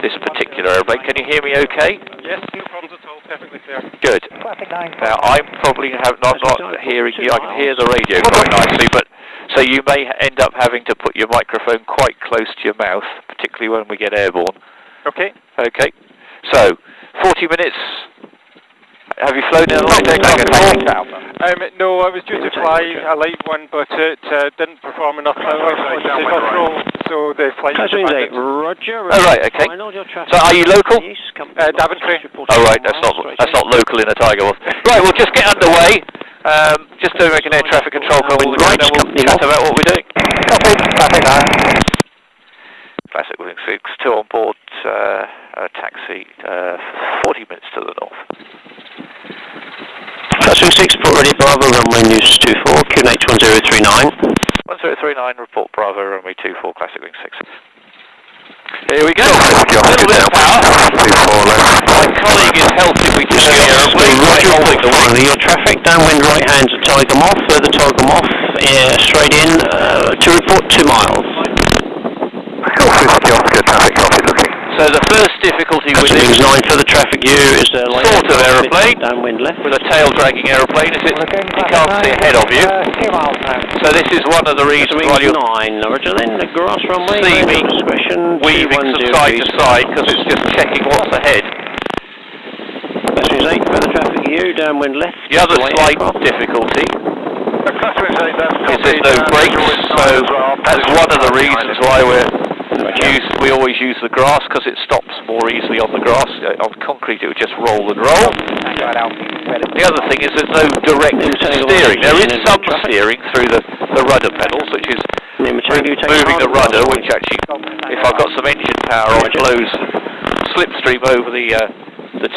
this particular aeroplane. Can you hear me okay? Yes, no problems at all. Perfectly clear. Good. Now, I'm probably not hearing you. I can hear the radio quite nicely, but so you may end up having to put your microphone quite close to your mouth, particularly when we get airborne. Okay. Okay. So, 40 minutes. Have you flown in a light aircraft before? No, I was due to fly a light one, but it didn't perform enough hours to take off roll, so the flight was abandoned. Roger. Oh, right, okay. So are you local? Daventry. Oh, right, that's not local in a Tiger Moth. Right, we'll just get underway. Just to make an air traffic control call, and then we'll chat about what we're doing. Classic Wing 6, 2 on board, taxi, 40 minutes to the north. Classic 6, report ready, Bravo, runway news 24, QNH 1039. 1039, report Bravo, runway 24, Classic Wing 6. Here we go. A little bit of power. My colleague is helping me turn the aeroplane. Holding the wing. Your traffic, downwind right hand to Tiger Moth, further Tiger Moth, straight in, to report 2 miles. So the first difficulty with this 9 for the traffic view is the sort of aeroplane, downwind left, with a tail dragging aeroplane, is it? You can't see ahead of you. So this is one of the reasons why you're 9, Roger, then the grass runway, see me weaving from side to side, because it's just checking what's ahead. Classic 8 for the traffic view, downwind left. The other slight difficulty is there's no brakes, so that's one of the reasons why we always use the grass, because it stops more easily on the grass. On concrete it would just roll and roll. The other thing is there's no direct steering. There is some steering through the rudder pedals, which is moving the rudder, which actually, if I've got some engine power on, blows slipstream over the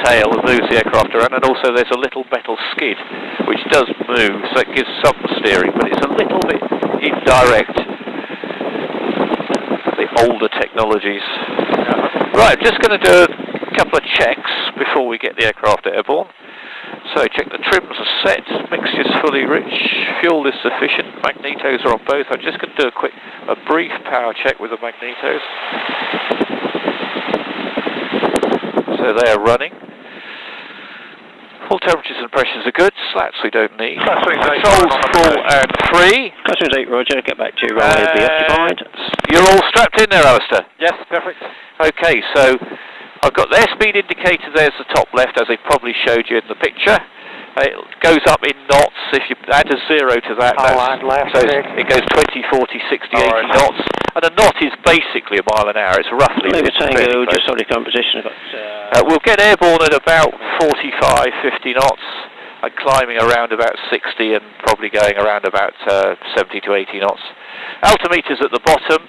tail and moves the aircraft around, and also there's a little metal skid which does move, so it gives some steering, but it's a little bit indirect. The older technologies. Right, just going to do a couple of checks before we get the aircraft airborne. So check the trims are set, mixture's fully rich, fuel is sufficient, magnetos are on both. I'm just going to do a brief power check with the magnetos. So they are running. Full temperatures and pressures are good, slats we don't need. Controls full and free. Classic 8, Roger, get back to runway be occupied. You're all strapped in there, Alistair? Yes, perfect. Okay, so I've got the airspeed indicator, there's the top left, as they probably showed you in the picture. It goes up in knots. If you add a 0 to that, so it goes 20, 40, 60, 80 knots. And a knot is basically a mile an hour. It's roughly... Tango, just hold your current position. We'll get airborne at about 45, 50 knots, and climbing around about 60, and probably going around about 70 to 80 knots. Altimeter's at the bottom.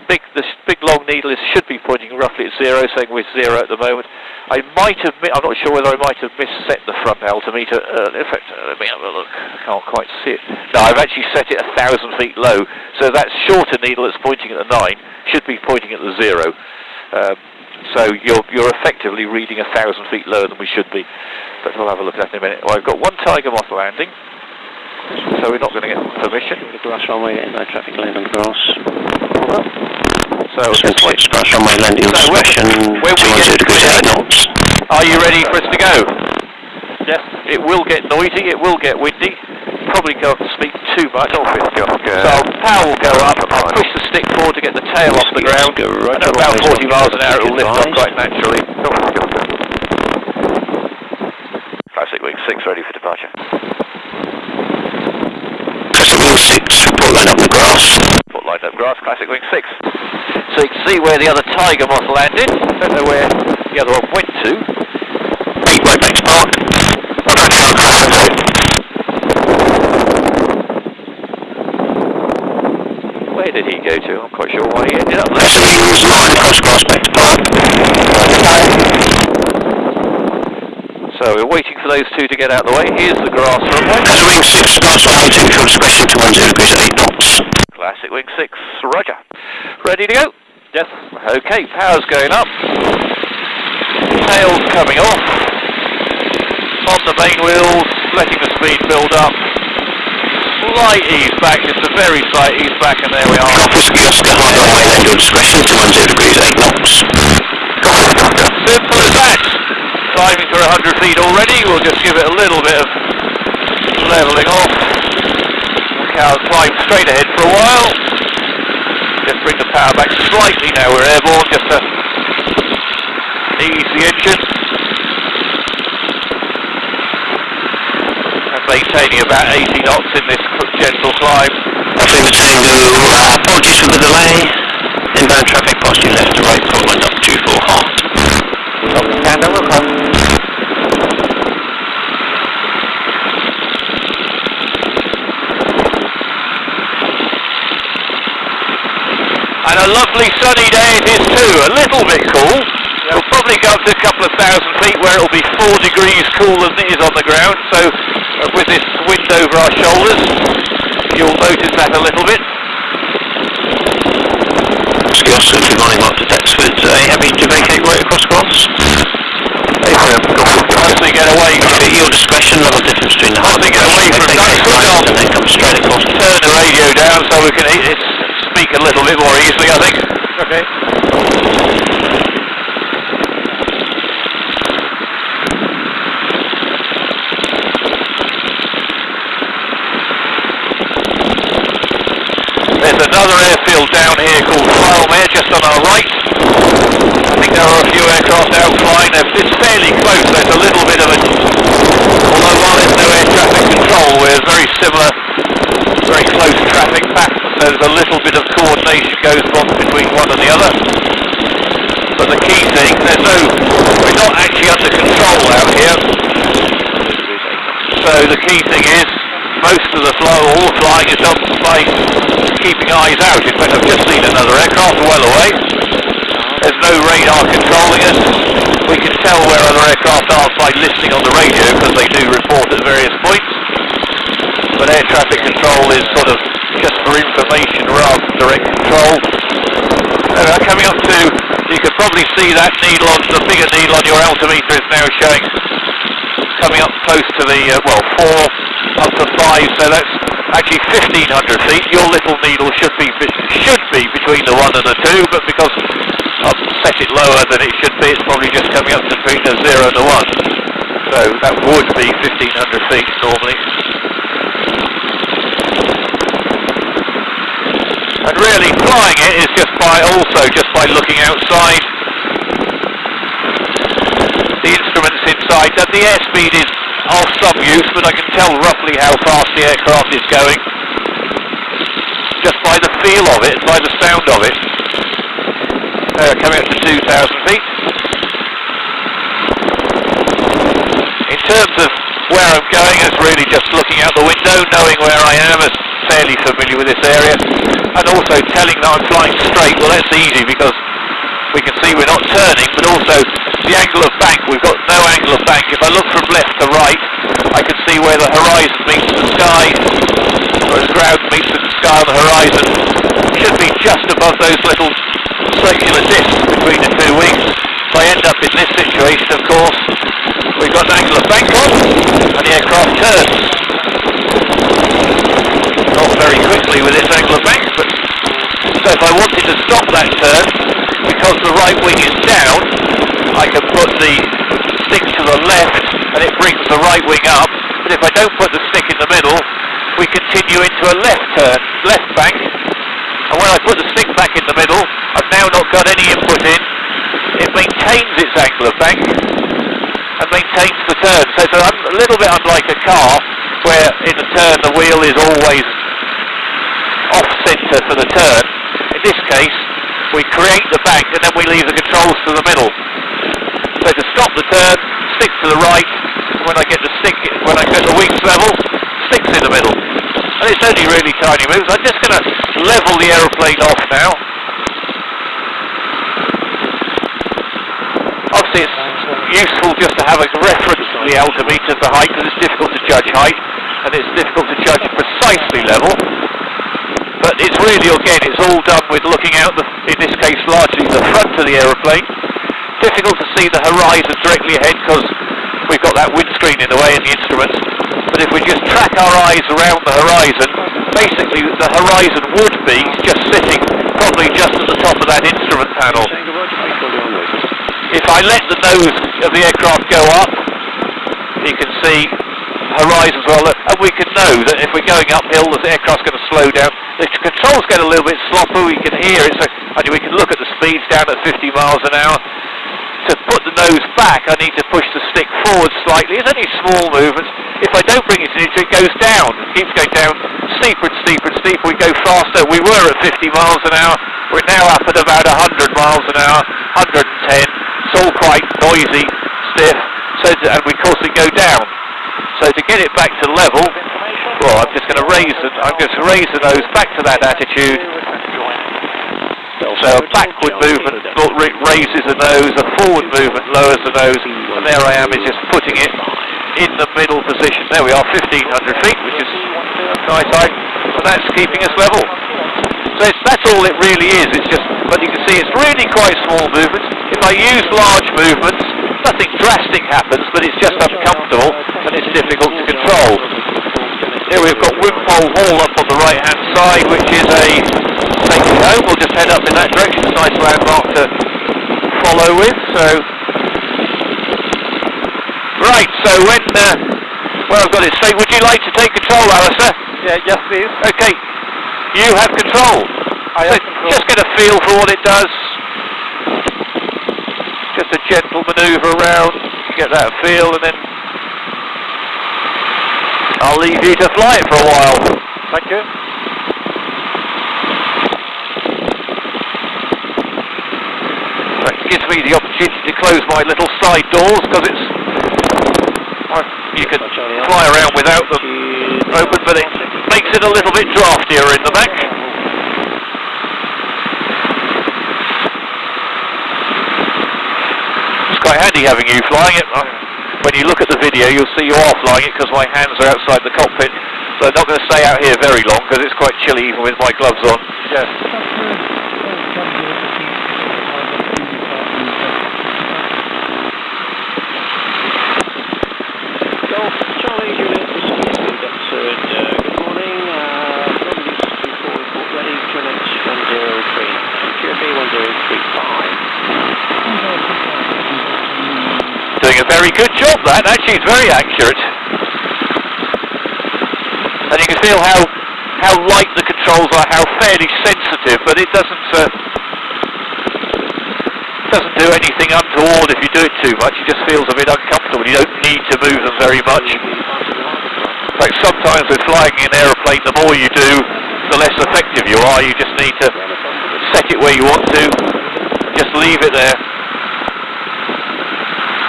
The big long needle should be pointing roughly at 0, saying we're 0 at the moment. I'm not sure whether I might have misset the front altimeter. In fact, let me have a look. I can't quite see it. No, I've actually set it 1,000 feet low, so that shorter needle that's pointing at the 9 should be pointing at the 0. So you're effectively reading 1,000 feet lower than we should be. But we'll have a look at that in a minute. Well, I've got one Tiger Moth landing, so we're not going to get permission. The grass runway, getting no traffic lane on the grass. So just wait. Grass runway landing discretion, 210 degrees 8 knots. Are you ready for us to go? Yes. It will get noisy, it will get windy. Probably can't speak too much. So power will go up. I'll push the stick forward to get the tail off the ground. And at about 40 miles an hour it will lift up quite naturally. Classic Wing 6 ready for departure. Classic Wing 6, report line up the grass. Report line up grass, Classic Wing 6. So you can see where the other Tiger Moth landed. Don't know where the other one went to. 8 right back to park. Where did he go to? I'm quite sure why he ended up there. Classic Wings 9, cross grass back to park. So we're waiting for those two to get out of the way. Here's the grass runway. Classic Wing 6, grass runway 2, fuel discretion to 10 degrees 8 knots. Classic Wing 6, roger. Ready to go? Yes. Okay, power's going up. Tail's coming off. On the main wheels, letting the speed build up. slight ease back, just a very slight ease back, and there we are. Golf Whiskey Oscar, hard runway, at your discretion, 210 degrees, 8 knots. Simple as that. Climbing for 100 feet already, we'll just give it a little bit of levelling off. I'll climb straight ahead for a while. Just bring the power back slightly now we're airborne, just to ease the engine. And maintaining about 80 knots in this gentle climb. Lima Tango, apologies for the delay. Inbound traffic past you left to right, Portland up 24 hot. Tango, we'll come. And a lovely sunny day it is too, a little bit cool. We'll probably go up to a couple of thousand feet where it'll be 4 degrees cooler than it is on the ground, so with this wind over our shoulders, you'll notice that a little bit. Whiskey Oscar, good morning, Moth to Duxford. Are you happy to vacate right across grass? Once we get away from At your discretion, level difference between the hard Once we get away from Duxford, and then come straight across. turn the radio down so we can speak a little bit more easily, I think. Okay. There's another airfield down here called Moth, just on our right. I think there are a few aircraft out flying. It's fairly close. There's a little bit of a... Although while there's no air traffic control, we're very similar, very close traffic pattern. So there's a little bit of coordination goes on between one and the other. But the key thing, we're not actually under control out here. So the key thing is, most of the flow, all the flying is done by keeping eyes out. In fact, I've just seen another aircraft well away. There's no radar controlling us. We can tell where other aircraft are by listening on the radio because they do report at various points. But air traffic control is sort of just for information rather than direct control. Coming up to, you can probably see that needle on, the bigger needle on your altimeter is now showing, coming up close to the, 4 up to 5, so that's actually 1,500 feet. Your little needle should be between the 1 and the 2, but because I've set it lower than it should be, it's probably just coming up to between the 0 and the 1. So that would be 1,500 feet normally. And really flying it is just by looking outside. The instruments inside, that the airspeed is of some use, but I can tell roughly how fast the aircraft is going just by the feel of it, by the sound of it. Coming up to 2,000 feet. In terms of where I'm going, it's really just looking out the window, knowing where I am, as fairly familiar with this area, and also telling that I'm flying straight. Well, that's easy because we can see we're not turning, but also the angle of bank, we've got no angle of bank. If I look from left to right, I can see where the horizon meets the sky, or the ground meets the sky on the horizon. Should be just above those little circular discs between the two wings. If I end up in this situation, of course, we've got an angle of bank on, and the aircraft turns. Not very quickly with this angle of bank, but so if I wanted to stop that turn, because the right wing is down, I can put the stick to the left and it brings the right wing up. But if I don't put the stick in the middle, we continue into a left turn, left bank. And when I put the stick back in the middle, I've now not got any input in. It maintains its angle of bank and maintains the turn. So it's a little bit unlike a car, where in a turn the wheel is always off-centre for the turn. In this case, we create the bank and then we leave the controls to the middle. So to stop the turn, stick to the right. When I get the wings level, sticks in the middle. And it's only really tiny moves. I'm just going to level the aeroplane off now. Obviously it's useful just to have a reference to the altimeter for height, because it's difficult to judge height and it's difficult to judge precisely level. But it's really, again, it's all done with looking out, in this case largely the front of the aeroplane. Difficult to see the horizon directly ahead because we've got that windscreen in the way in the instruments. But if we just track our eyes around the horizon, basically the horizon would be just sitting probably just at the top of that instrument panel. If I let the nose of the aircraft go up, you can see horizons well, and we can know that if we're going uphill, the aircraft's going to slow down. The controls get a little bit sloppy, we can hear it, so and we can look at the speeds down at 50 miles an hour. To put the nose back, I need to push the stick forward slightly. It's only small movements. If I don't bring it into it goes down. It keeps going down steeper and steeper and steeper. We go faster. We were at 50 miles an hour. We're now up at about 100 miles an hour, 110. It's all quite noisy, stiff. So, and of course we go down. So to get it back to level, well, I'm just going to raise the nose back to that attitude. So a backward movement raises the nose, a forward movement lowers the nose, and there I am, is just putting it in the middle position. There we are, 1,500 feet, which is nice height, and that's keeping us level. So that's all it really is. It's just, but you can see it's really quite small movements. If I use large movements, nothing drastic happens, but it's just uncomfortable and it's difficult to control. Here we've got Wimpole Hall up on the right hand side, which is a safety home. We'll just head up in that direction. It's a nice landmark to follow with. So, right. So when I've got it straight, would you like to take control, Alistair? Yeah, yes, please. Okay. You have control. I have control. Just get a feel for what it does. Just a gentle manoeuvre around, get that feel, and then I'll leave you to fly it for a while. Thank you. That gives me the opportunity to close my little side doors, because you can fly around without them open, but it makes it a little bit draftier in the back. It's quite handy having you flying it. When you look at the video, you'll see you are flying it because my hands are outside the cockpit. So I'm not going to stay out here very long because it's quite chilly even with my gloves on. Yes. Charlie, Juliet, Duxford, good morning. WC24 report ready, QNH 103. QFE 1035. Doing a very good job, that. Actually, it's very accurate. And you can feel how light the controls are, how fairly sensitive, but it doesn't do anything untoward if you do it too much. It just feels a bit uncomfortable. You don't need to move them very much. In fact, sometimes with flying an aeroplane, the more you do, the less effective you are. You just need to set it where you want to, just leave it there.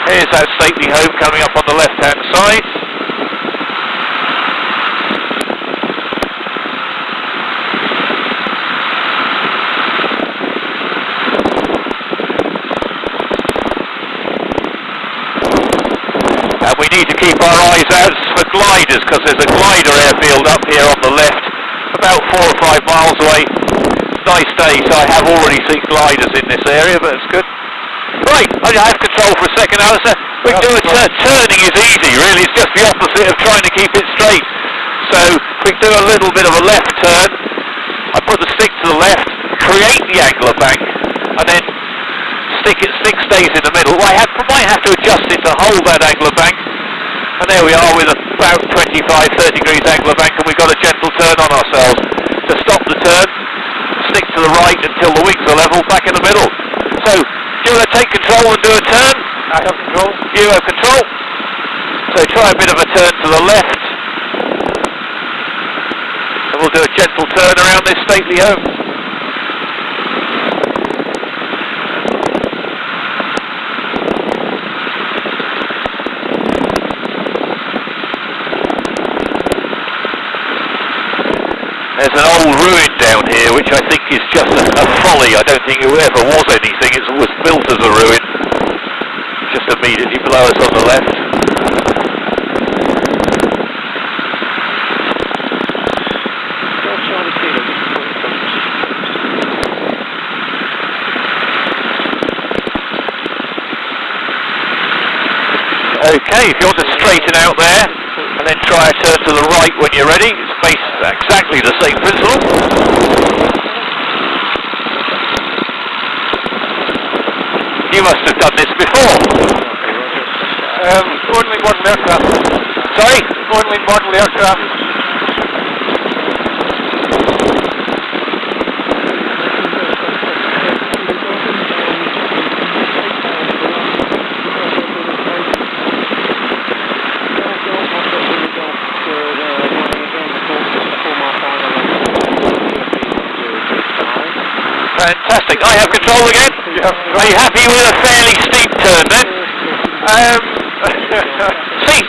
Here's that stately home coming up on the left-hand side. And we need to keep our eyes out for gliders, because there's a glider airfield up here on the left, about 4 or 5 miles away. Nice day, so I have already seen gliders in this area, but it's good. Right, I have control for a second, Alistair. We can do turning is easy, really. It's just the opposite of trying to keep it straight. So we can do a little bit of a left turn. I put the stick to the left, create the angular bank, and then stick stays in the middle. I might have to adjust it to hold that angular bank. And there we are with about 25, 30 degrees angular bank, and we've got a gentle turn on ourselves. To stop the turn, stick to the right until the wings are level, back in the middle. So, do you want to take control and do a turn? I have control. You have control. So try a bit of a turn to the left. And we'll do a gentle turn around this stately home. There's an old ruin down here, which I think is just a folly. I don't think it ever was anything. It was built as a ruin. Just immediately below us on the left. Okay, if you want to straighten out there, And then try a turn to the right when you're ready. It's based exactly the same principle. You must have done this before. Only model aircraft. Sorry? Only model aircraft. Fantastic. I have control again. Are you happy with a fairly steep turn then?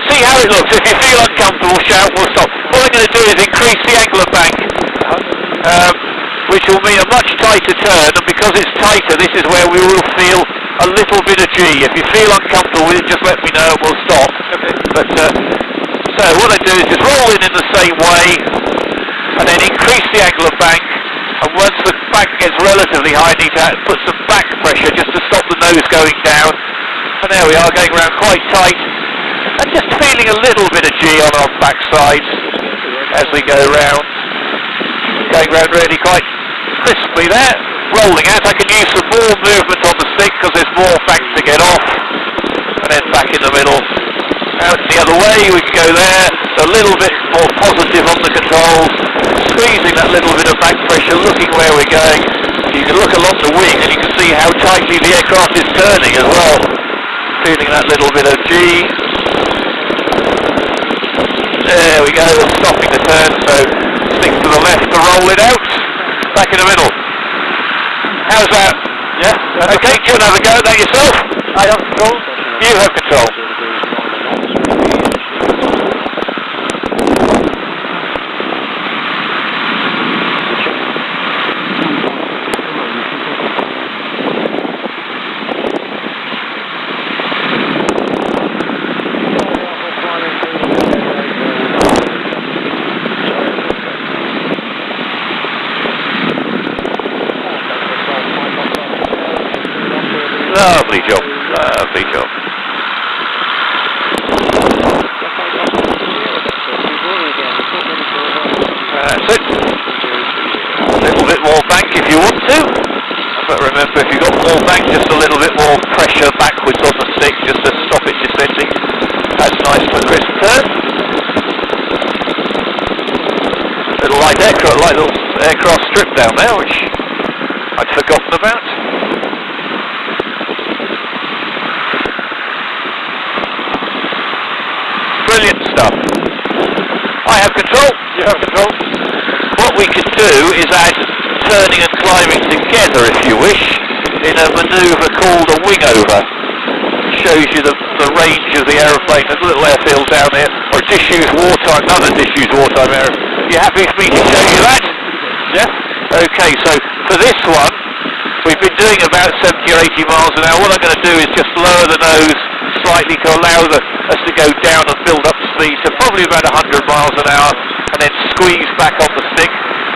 See how it looks. If you feel uncomfortable, shout, we'll stop. What I'm going to do is increase the angle of bank, which will mean a much tighter turn, and because it's tighter, this is where we will feel a little bit of G. If you feel uncomfortable with it, just let me know and we'll stop. Okay. But, so what I do is just roll in the same way, and then increase the angle of bank, and once the bank gets relatively high, I need to put some back pressure just to stop the nose going down. And there we are, going around quite tight, and just feeling a little bit of G on our backside as we go round. Going round really quite crisply there. Rolling out, I can use some more movement on the stick because there's more bank to get off. And then back in the middle. Out the other way, we can go there. A little bit more positive on the controls. Squeezing that little bit of back pressure, looking where we're going. You can look along the wing and you can see how tightly the aircraft is turning as well. Feeling that little bit of G. There we go, stopping the turn, so stick to the left to roll it out. Back in the middle. How's that? Yeah. Okay, do you want to have a go at that yourself? I have control. You have control. Lovely job, lovely job. That's it. A little bit more bank if you want to. But remember, if you've got more bank, just a little bit more pressure backwards on the stick just to stop it descending. That's nice for a crisp turn. Little light aircraft strip down there, which I'd forgotten about. Brilliant stuff. I have control. You have control. What we can do is add turning and climbing together, if you wish, in a manoeuvre called a wing over. Shows you the range of the aeroplane. There's a little airfield down there, or disused wartime, another disused wartime aeroplane. You happy for me to show you that? Yeah. Okay, so for this one, we've been doing about 70 or 80 miles an hour. What I'm going to do is just lower the nose slightly to allow us to go down and build up speed, so probably about 100 miles an hour, and then squeeze back on the stick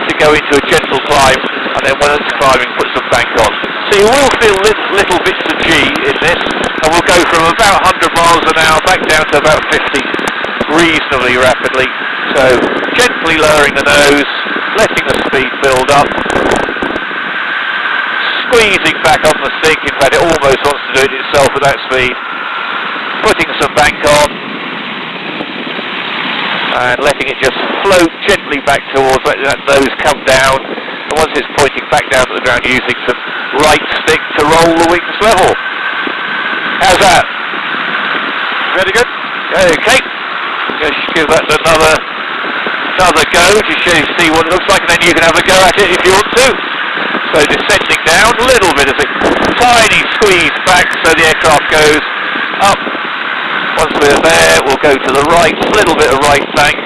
to go into a gentle climb, and then when it's climbing, put some bank on. So you will feel little bits of G in this, and we'll go from about 100 miles an hour back down to about 50 reasonably rapidly. So gently lowering the nose, letting the speed build up, squeezing back on the stick. In fact, it almost wants to do it itself at that speed. Putting some bank on and letting it just float gently back towards, letting that nose come down, and once it's pointing back down to the ground, using some right stick to roll the wings level. How's that? Very good. Okay, just give that another go to see what it looks like, and then you can have a go at it if you want to. So descending down, a little bit of a tiny squeeze back so the aircraft goes up. Once we're there, we'll go to the right, a little bit of right bank.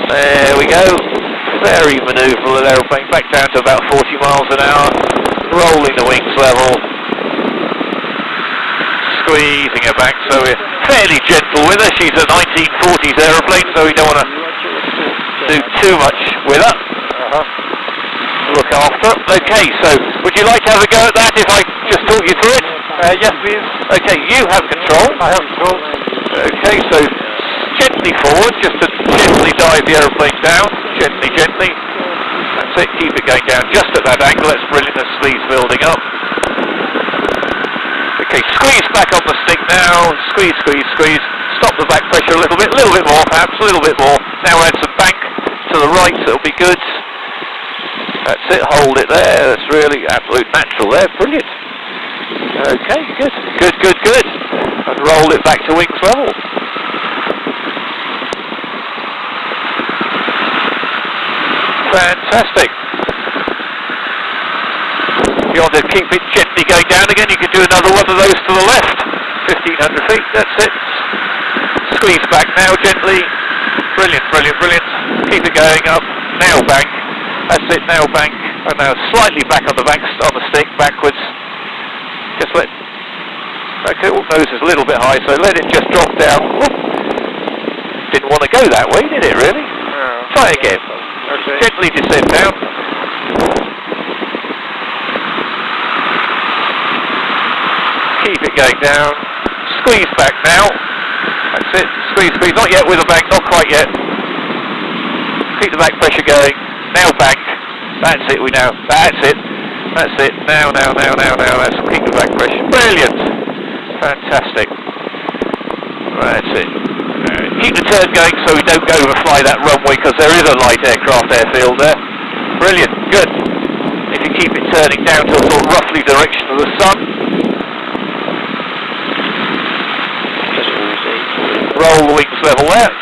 There we go. Very manoeuvrable aeroplane, back down to about 40 miles an hour. Rolling the wings level. Squeezing her back, so we're fairly gentle with her. She's a 1940s aeroplane, so we don't want to do too much with her. Look after. Okay, so would you like to have a go at that if I just talk you through it? Yes, please. Okay, you have control. I have control. Okay, so gently forward, just to gently dive the aeroplane down, gently, gently. That's it, keep it going down just at that angle. That's brilliant, the speed's building up. Okay, squeeze back on the stick now, squeeze, squeeze, squeeze. Stop the back pressure a little bit more perhaps, a little bit more. Now add some bank to the right, so it'll be good. That's it, hold it there, that's really absolute natural there, brilliant. Okay, good, good, good, good. And roll it back to wings level. Fantastic. If you want to keep it gently going down again, you can do another one of those to the left. 1,500 feet, that's it. Squeeze back now gently. Brilliant, brilliant, brilliant. Keep it going up. Now bank. That's it, now bank. And now slightly back on the bank, on the stick, backwards. Just let... Okay, nose is a little bit high, so let it just drop down. Whoop. Didn't want to go that way, did it really? No. Try again. Okay. Gently descend down. Keep it going down. Squeeze back now. That's it. Squeeze, squeeze. Not yet with the bank, not quite yet. Keep the back pressure going. Now bank. That's it, we now. That's it. That's it. Now. That's keep the back pressure. Brilliant. Fantastic. That's it. Keep the turn going so we don't overfly that runway because there is a light aircraft airfield there. Brilliant. Good. If you keep it turning down to a sort of roughly direction of the sun. Roll the wings level there.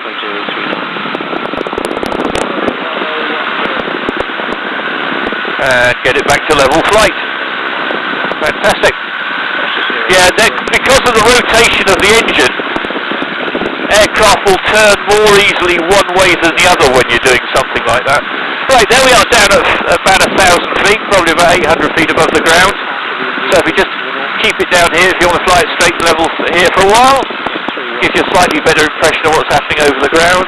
And get it back to level flight. Fantastic. Yeah, because of the rotation of the engine, aircraft will turn more easily one way than the other when you're doing something like that. Right, there we are down at about 1,000 feet, probably about 800 feet above the ground. So if you just keep it down here, if you want to fly it straight level here for a while, gives you a slightly better impression of what's happening over the ground.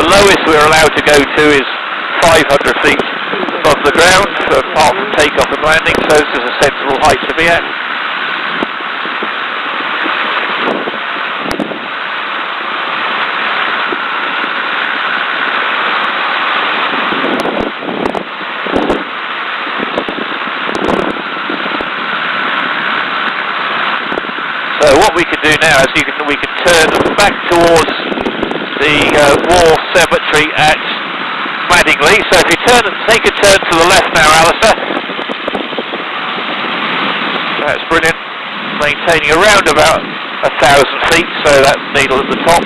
The lowest we're allowed to go to is 500 feet above the ground, apart from takeoff and landing, so this is a sensible height to be at. So what we can do now is we can turn back towards the war cemetery at Madingley. So if you take a turn to the left now, Alistair. That's brilliant. Maintaining around about 1,000 feet, so that's needle at the top.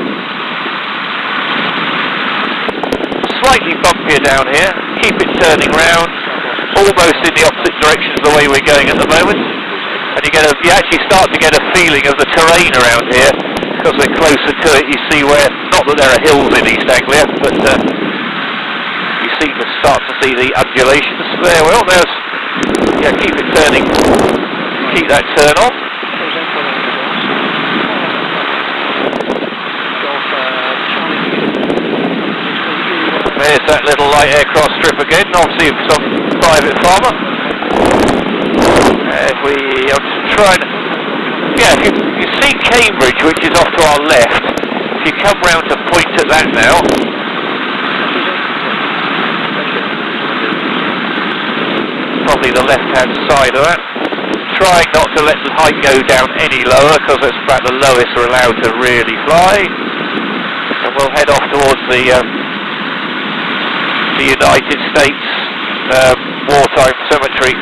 Slightly bumpier down here. Keep it turning round, almost in the opposite direction of the way we're going at the moment. And you actually start to get a feeling of the terrain around here because we're closer to it. You see where, not that there are hills in East Anglia, but you start to see the undulations there. Well, keep it turning. Keep that turn on. There's that little light aircraft strip again, obviously some private farmer. If we try and... Yeah, if you see Cambridge, which is off to our left, if you come round to point at that now... Probably the left-hand side of that. Trying not to let the height go down any lower, because that's about the lowest we're allowed to really fly. And we'll head off towards the United States wartime cemetery.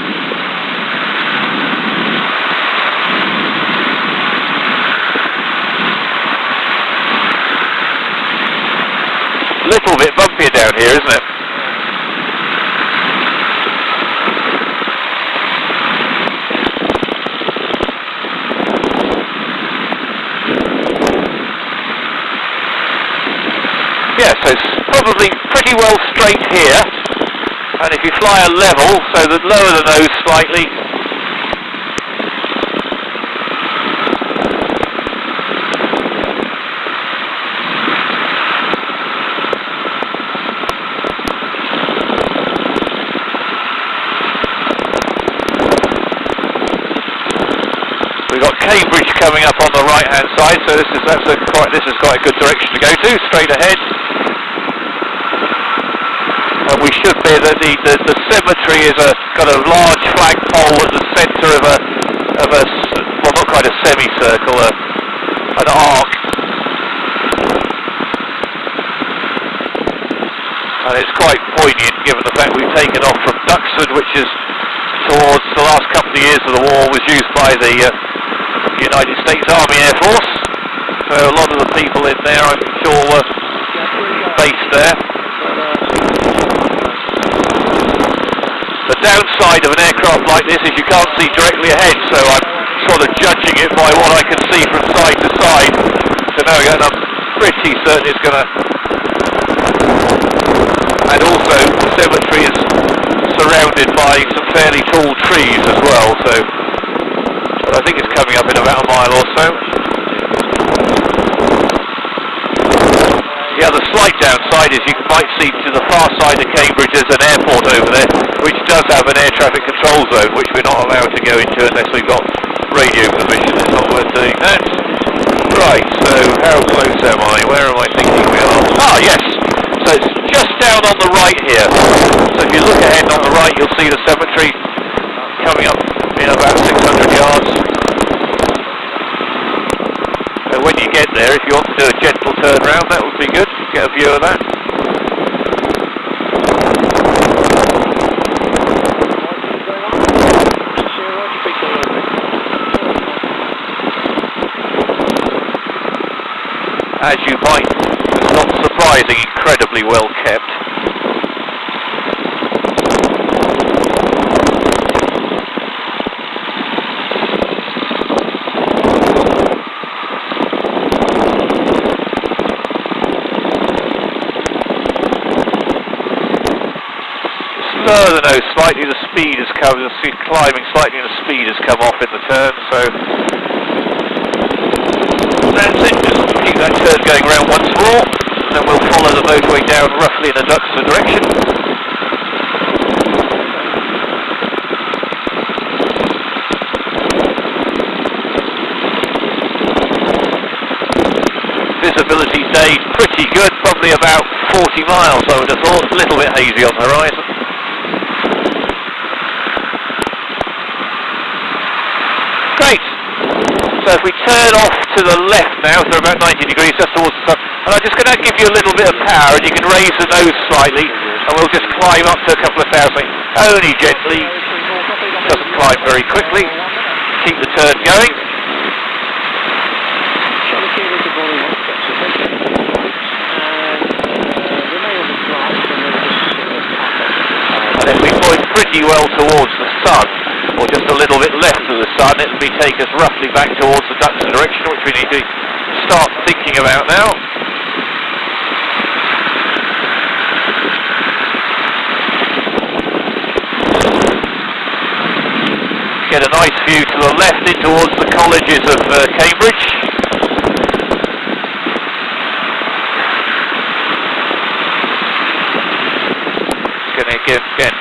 Little bit bumpier down here, isn't it? Yeah, so it's probably pretty well straight here, and if you fly a level, so that lower the nose slightly. We've got Cambridge coming up on the right-hand side, so this is quite a good direction to go to, straight ahead. And we should be the cemetery is got a large flagpole at the centre of well, not quite a semicircle, an arc. And it's quite poignant given the fact we've taken off from Duxford, which is towards the last couple of years of the war was used by the United States Army Air Force. So a lot of the people in there, I'm sure, were based there. The downside of an aircraft like this is you can't see directly ahead, so I'm sort of judging it by what I can see from side to side. So now again, I'm pretty certain it's going to... And also, the cemetery is surrounded by some fairly tall trees as well, so I think it's coming up in about a mile or so. The other slight downside is you might see to the far side of Cambridge there's an airport over there, which does have an air traffic control zone, which we're not allowed to go into unless we've got radio permission. It's not worth doing that. Right, so how close am I? Where am I thinking we are? Ah, yes! So it's just down on the right here. So if you look ahead on the right, you'll see the cemetery coming up in about 600 yards. So when you get there, if you want to do a gentle turn round, that would be good. Get a view of that. As you might, it's not surprising, incredibly well kept. Slower than those, slightly the speed has come, climbing slightly and the speed has come off in the turn, so that's it, just keep that turn going round once more, and then we'll follow the motorway down roughly in the Duxford direction. Visibility stayed pretty good, probably about 40 miles I would have thought, a little bit hazy on the horizon. Great! So if we turn off to the left now, so about 90 degrees just towards the sun, and I'm just going to give you a little bit of power, and you can raise the nose slightly, and we'll just climb up to a couple of thousand, only gently, doesn't climb very quickly, keep the turn going. And if we point pretty well towards the sun, or just a little bit left of the sun, it will take us roughly back towards the Duxford direction, which we need to start thinking about now. Get a nice view to the left in towards the colleges of Cambridge.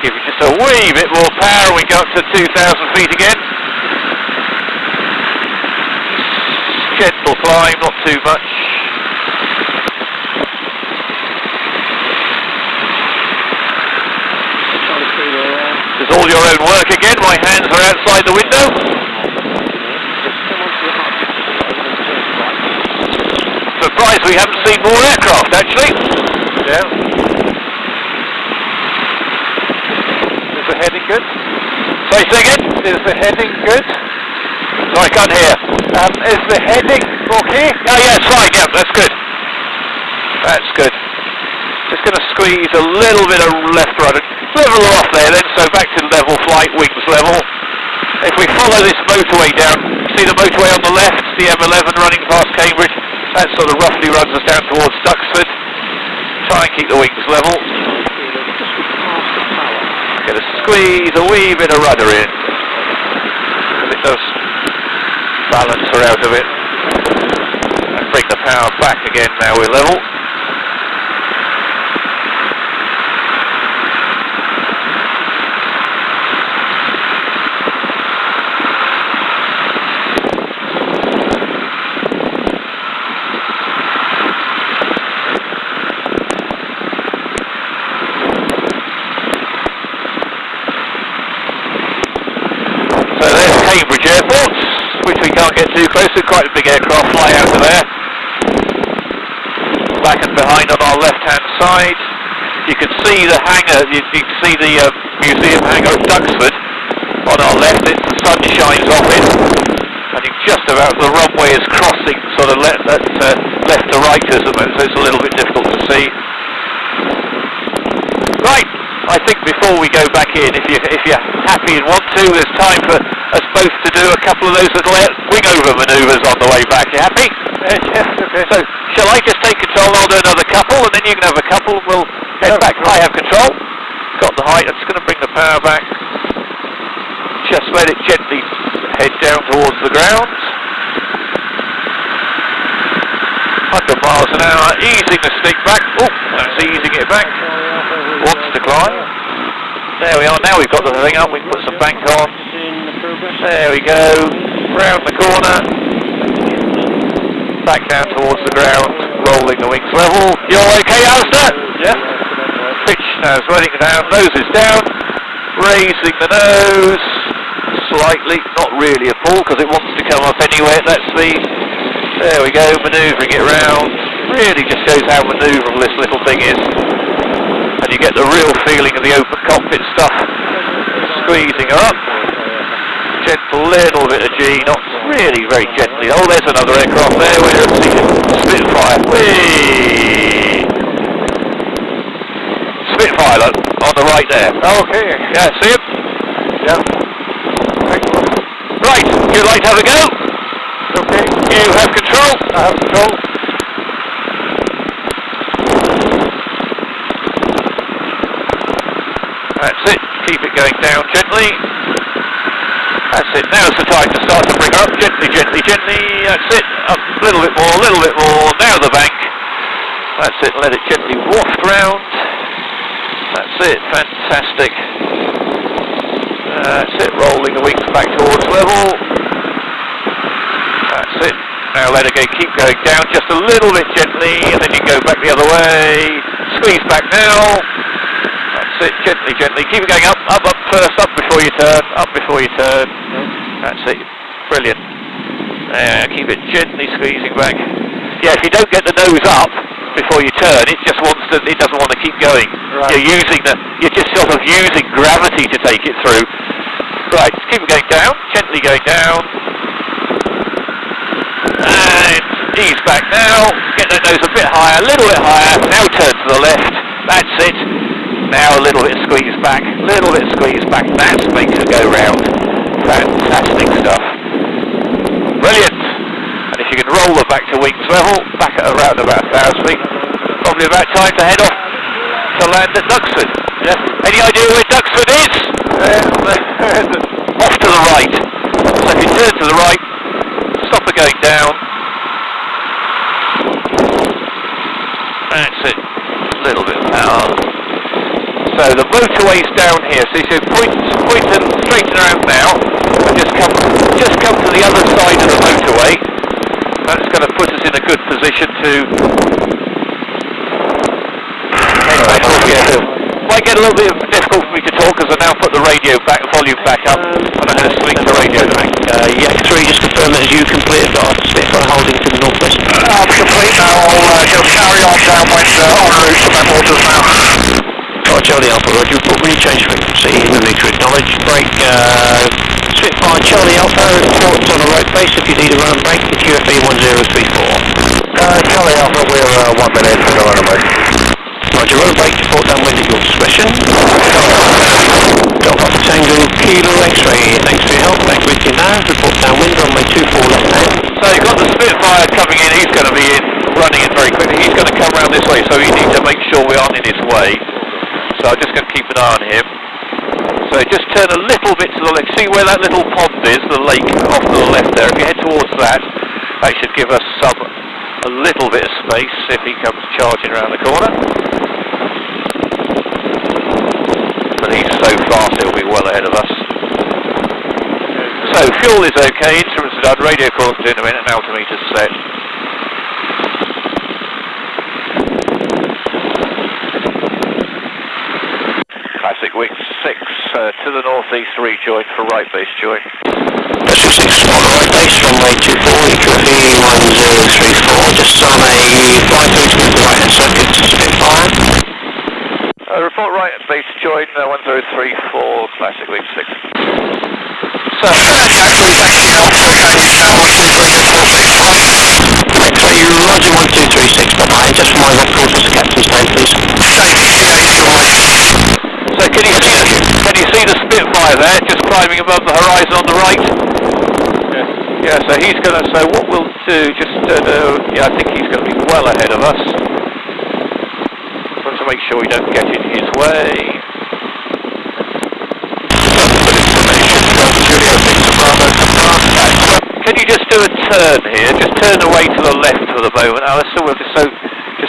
Give you just a wee bit more power and we go up to 2,000 feet again. Gentle climb, not too much. This is all your own work again, my hands are outside the window. Surprised we haven't seen more aircraft actually. Yeah. Heading good? Sorry, say again? Is the heading good? Sorry, I can't hear. Is the heading okay? Oh yeah, it's fine, yeah, that's good. That's good. Just going to squeeze a little bit of left rudder. Level off there then, so back to level flight, wings level. If we follow this motorway down, see the motorway on the left, the M11 running past Cambridge, that sort of roughly runs us down towards Duxford. Try and keep the wings level. Going to squeeze a wee bit of rudder in. It does balance her out of it. And bring the power back again, now we're level. Cambridge Airport, which we can't get too close to. Quite a big aircraft fly out of there. Back and behind on our left-hand side, you can see the hangar. You can see the museum hangar at Duxford on our left. The sun shines off it, and you just about the runway is crossing, sort of left to right at the moment, so it's a little bit difficult to see. Right. I think before we go back in, if you're happy and want to, there's time for us both to do a couple of those little wing-over manoeuvres on the way back. You happy? Yes, okay. So, shall I just take control? I'll do another couple, and then you can have a couple. We'll head back. I have control. Got the height. I'm just going to bring the power back. Just let it gently head down towards the ground. 100 miles an hour, easing the stick back. Oh, that's easing it back. Wants to climb. There we are. Now we've got the thing up. We can put some bank on. There we go. Round the corner. Back down towards the ground. Rolling the wings level. You're okay, Alistair? Yes. Pitch now is running down. Nose is down. Raising the nose. Slightly. Not really a pull because it wants to come up anyway at that speed. There we go. Manoeuvring it round. Really just shows how manoeuvrable this little thing is. And you get the real feeling of the open cockpit stuff. Squeezing her up. Gentle little bit of G, not really very gently. Oh, there's another aircraft there. We're seeing Spitfire. Whee! Spitfire on the right there. Okay. Yeah, see him? Yeah. Right, you'd like to have a go? Okay. You have control? I have control. That's it. Keep it going down gently. That's it. Now's the time to start to bring her up. Gently, gently, gently. That's it. Up a little bit more, a little bit more. Now the bank. That's it. Let it gently waft round. That's it. Fantastic. That's it. Rolling the wings back towards level. That's it. Now let it go. Keep going down just a little bit gently, and then you go back the other way. Squeeze back now. That's it, gently, gently. Keep it going up, up, up first, up before you turn, up before you turn. That's it. Brilliant. There, keep it gently squeezing back. Yeah, if you don't get the nose up before you turn, it just wants to, it doesn't want to keep going. Right. You're just sort of using gravity to take it through. Right, just keep it going down, gently going down. And ease back now. Get that nose a bit higher, a little bit higher. Now turn to the left. That's it. Now a little bit squeeze back, little bit squeeze back. That makes it go round. Fantastic stuff. Brilliant. And if you can roll her back to wings level, back at around about 1,000 feet, probably about time to head off to land at Duxford. Yes. Any idea where Duxford is? Off to the right. So if you turn to the right, stop her going down. That's it. A little bit of power. So the motorway's down here. So you point and straighten around now, and just come to the other side of the motorway. That's going to put us in a good position to head back off here. Might get a little bit difficult for me to talk because I now put the radio back, volume back up, and I'm going to swing the radio back. Yeah, 3, just confirm that you completed our Spitfire holding to the northwest. I'm complete now. I'll just carry on downwind en route to my waters now. Charlie Alpha, Roger, report when you change frequency, we need to acknowledge. Brake, Spitfire Charlie Alpha, reports on the right base if you need a run brake, the QFE 1034. Charlie Alpha, we're 1 minute for the runaway. Roger, run brake, report downwind at your discretion. Delta Tango, Kilo X-ray, thanks for your help, back with you now, report downwind, runway 24 left hand. So you've got the Spitfire coming in, he's going to be running in very quickly, he's going to come round this way, so you need to make sure we aren't in his way. So I'm just going to keep an eye on him. So just turn a little bit to the left. See where that little pond is, the lake off to the left there. If you head towards that, that should give us a little bit of space if he comes charging around the corner. But he's so fast he'll be well ahead of us. So fuel is okay, instruments are done, radio call's in a minute, and altimeter's set. Classic Wing 6 to the northeast, rejoin for right base join. Classic 6 on the right base, runway 24, EQFE 1034, just on a fly through to the right hand circuit, Spitfire. Report right base join 1034, Classic Wing 6. So, actually, thank you, X-ray, Roger 1236, bye-bye, just for my record, what's the captain's name, please? So can you see the Spitfire there, just climbing above the horizon on the right? Yes. Yeah, so he's going to, so what we'll do, just, yeah, I think he's going to be well ahead of us. Want to make sure we don't get in his way. Can you just do a turn here? Just turn away to the left for the moment, Alistair. We'll just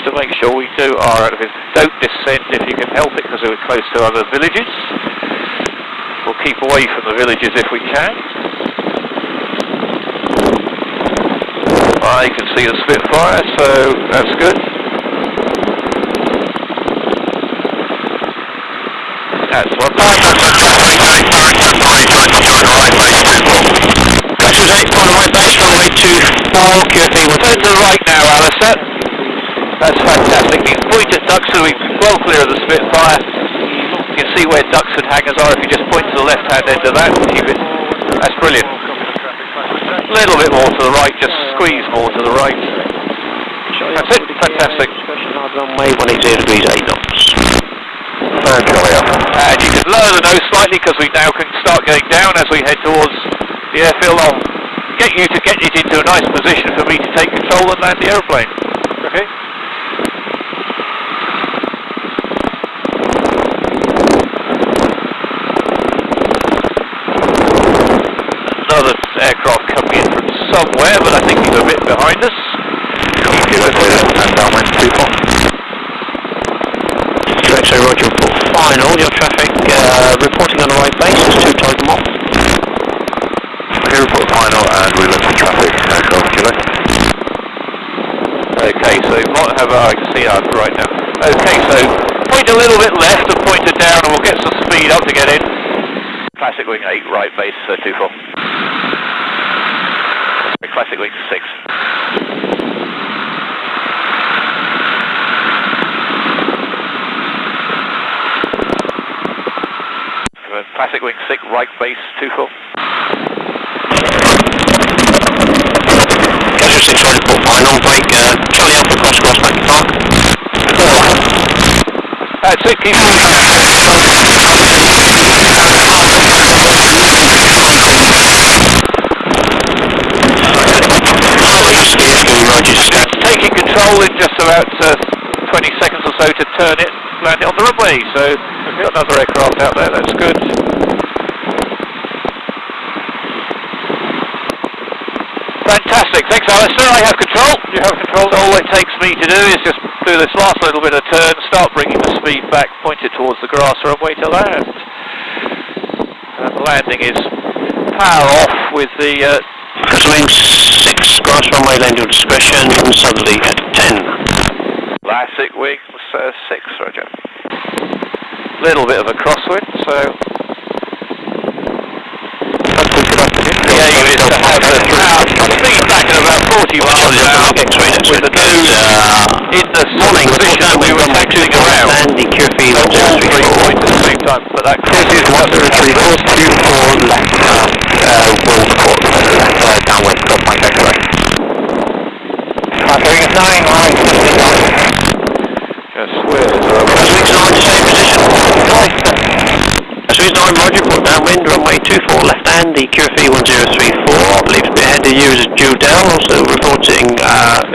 to make sure we do our out of it. Don't descend if you can help it, because we're close to other villages. We'll keep away from the villages if we can. I can see the Spitfire, so that's good. That's one. Classic 8 on the right base, runway 24, QFE 1. Turn to the right now, Alistair. That's fantastic. You can point at Duxford, we're well clear of the Spitfire. You can see where Duxford hangars are if you just point to the left-hand end of that and keep it. That's brilliant. A little bit more to the right, just squeeze more to the right. That's it, fantastic. Runway 180 degrees, 8 knots. And you can lower the nose slightly because we now can start going down as we head towards the airfield. I'll get you to get it into a nice position for me to take control and land the aeroplane. Okay? Another aircraft coming in from somewhere, but I think he's a bit behind us. And downwind 24. X-ray Roger, report final. Your traffic reporting on the right base is 2 Tiger Moth. Okay, report final, and we look for traffic, Golf Kilo. Okay, so you might have, I can see that right now. Okay, so point a little bit left and point it down, and we'll get some speed up to get in. Classic Wing 8, right base 24. Classic Wing 6. Classic Wing 6, right base 24. Classic 6, right report final, break, Charlie Alpha, cross Mackie Park. That's it, keep moving. Taking control in just about 20 seconds or so to turn it, land it on the runway, so we've got another aircraft out there, that's good. Fantastic, thanks Alistair, I have control. You have control. So all it takes me to do is just do this last little bit of turn, start bringing the speed back, point it towards the grass runway to land. And the landing is power off with the... Wing 6, grass runway, land your discretion, southerly at 10. Classic Wing 6, Roger. Little bit of a crosswind, so... Yeah, you need to have the speed back at about 40 miles an hour with the nose in the morning position that we were taxiing around. And the QFE 1034. 3 points at the same time, but that This is 1034, 24 left, will report downwind, got my X-ray. Classic Wing 9, right, just where is the Classic 9, same position. Classic 9, Roger, put downwind, runway 24, left hand, the QFE 1034, I believe to be ahead of you is Jude Dell, also reporting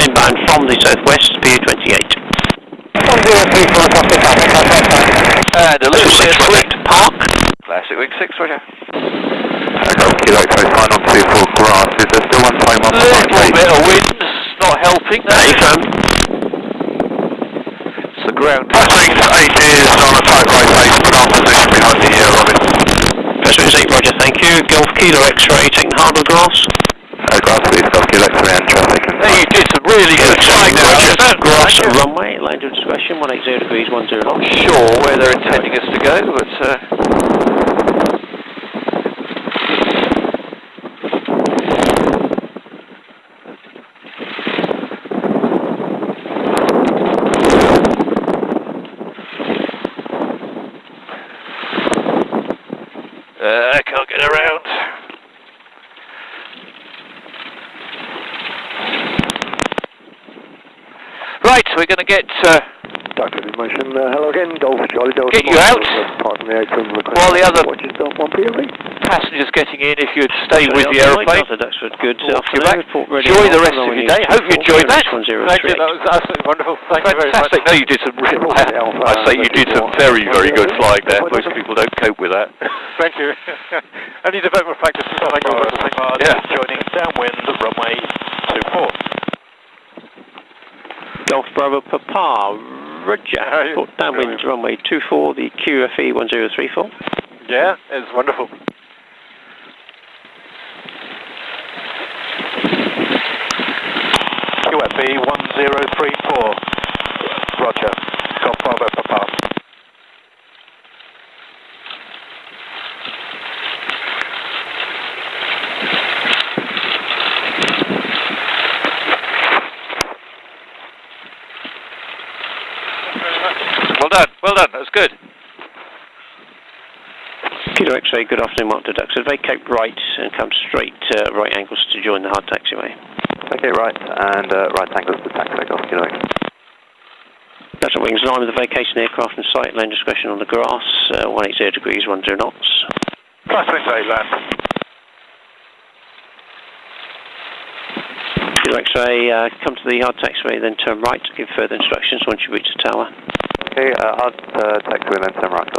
inbound from the southwest, PU28. 1034, traffic, and a little bit of wind. Park. Classic Wing 6, Roger. Golf Kilo, final 24 grass, is there still one time on the right Little base? bit of wind, not helping there. It's the ground. Classic 8 is on the tight right base, but our position behind the Robin. Classic 8, Roger, thank you. Golf Kilo X-ray, taking hard on grass. Grass, please, Golf Kilo, X-ray and traffic. There you did some really good flying there. Grass runway, land of discretion, 180 degrees, 10 knots. Not sure where they're intending us to go, but... I can't get around. Right, we're going to get... Duxford in motion. Hello again, Golf Charlie Delta. Get you out while the other passengers getting in. If you'd stay with the aeroplane, Duxford, good afternoon. Enjoy the rest of your day. Hope you enjoyed that. Thank you, that was absolutely wonderful. Thank you very much. Fantastic. No, you did some I'd say you did some very, very good flying there. Most people don't cope with that. Thank you. I need a bit more practice. Thank you. Yeah. Joining downwind, runway 24. Golf Bravo Papa, Roger. Port downwind, runway 24, the QFE 1034. Yeah, it's wonderful. QFE 1034. Roger. Golf Bravo Papa. Well done, that was good. Kilo X-ray, good afternoon, Mark to Duxford. Vacate right and come straight right angles to join the hard taxiway. Okay, right, and right angles to taxi off, Kilo X. That's wings line with the vacation aircraft in sight, land discretion on the grass, 180 degrees, 10 knots. Class X-ray, land. Kilo X-ray, come to the hard taxiway, then turn right, give further instructions once you reach the tower. Okay, hard taxiway, then turn right.